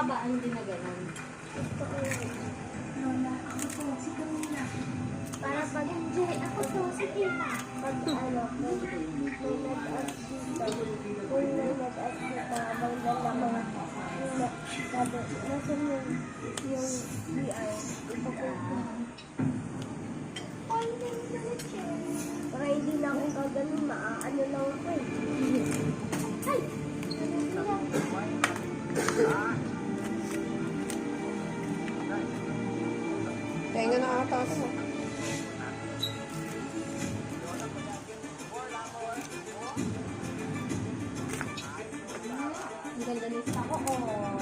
ka ba hindi na ganun? Gusto ko yun. Lola, ako po, si Camila. Para pag Ako po, si Tita. pag ano, may nag-as dito. Kung may nag-as dito, habang dalawa, sabi, nasa yung VR, ipapunta. Ay, hindi siya. Para hindi na akong gaganon, maaano lang ako eh. Ay! Ano sila? Kaya nga nakakatawa mo. Ang ganda nito ako. Oh.